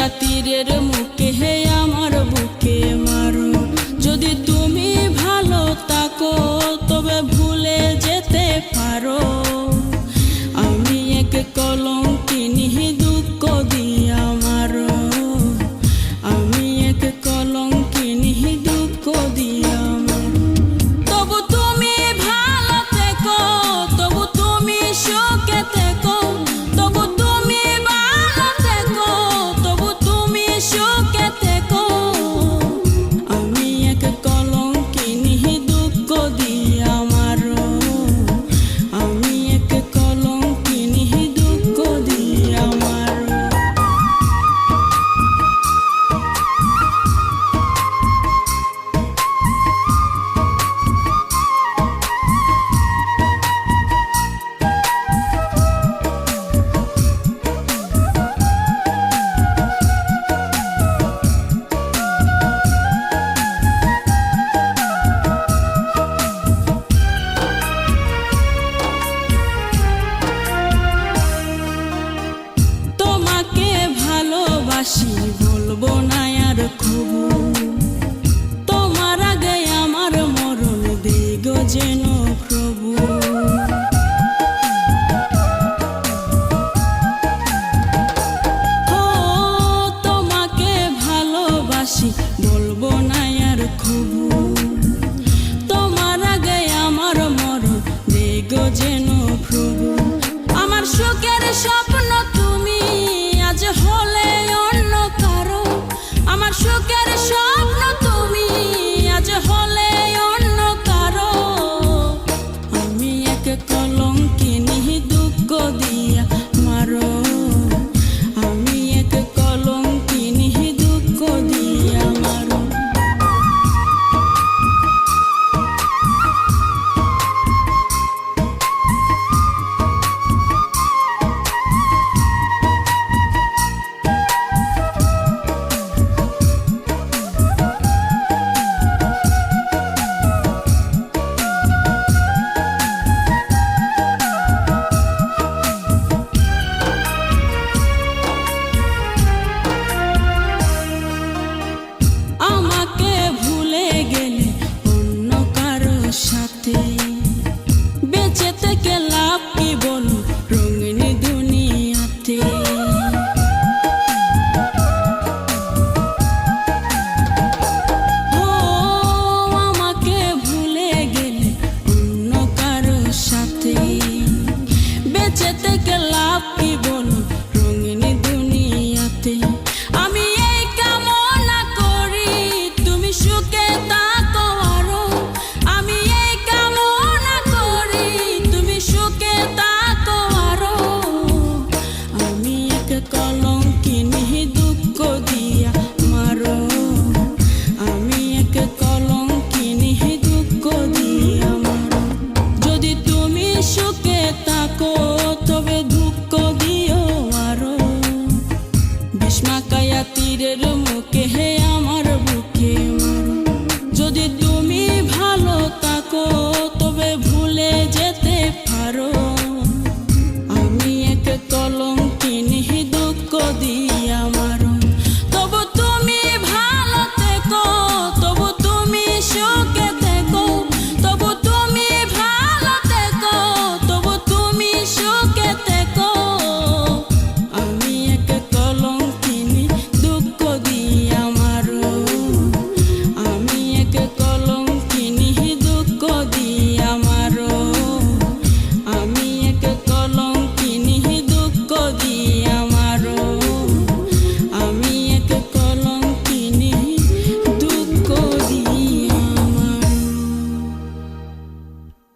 কায়া তীরের মুখে হে আমার বুকে মারো। যদি তুমি ভালো থাকো তবে ভুলে যেতে পারো। আমি এক কলঙ্কিনী দুঃখ দিয়া মারো। আমি এক কলঙ্কিনী দুঃখ দিয়া মারো। তবু তুমি ভালো থেকো, তবু তুমি সুখে থেকো, তবু তুমি ভালো থেকো, তবু তুমি সুখে থেকো। আমি এক কলঙ্কিনী দুঃখ দিয়া মারো। আমি এক কলঙ্কিনী দুঃখ দিয়া মারো। তোমাকে ভালোবাসি বলবো না আর কবু। তোমার আগে আমার মরণ দিগো যেন প্রভু। ও তোমাকে ভালোবাসি বলবো না আর কবু। তোমার আগে আমার মরণ দিগো যেন প্রভু। আমার সুখের স্বপ্ন তুমি আজ হলে অন্য কারো। আমার সুখের স্বপ্ন তুমি আজ হলে অন্য কারো। আমি এক কলঙ্কিনী দুঃখ দিয়া মারো। আমি এক কলঙ্কিনী দুঃখ দিয়া মারো। আমাকে ভুলে গেলে অন্য কারো সাথে। বেঁচে থেকে লাভ কি বলো রঙিন দুনিয়াতে। ও আমাকে ভুলে গেলে অন্য কারো সাথে। বেঁচে থেকে লাভ কি বলো রঙিন দুনিয়াতে। আমি এই কামনা করি তুমি সুখে থাকো আরো। আমি এই কামনা করি তুমি সুখে থাকো আরো। আমি এক কলঙ্কিনী দুঃখ দিয়া মারো। আমি এক কলঙ্কিনী দুঃখ দিয়া মারো। যদি তুমি সুখে থাকো তবে দুঃখ দিও আরো। ভীষ্মা কায়া তীরের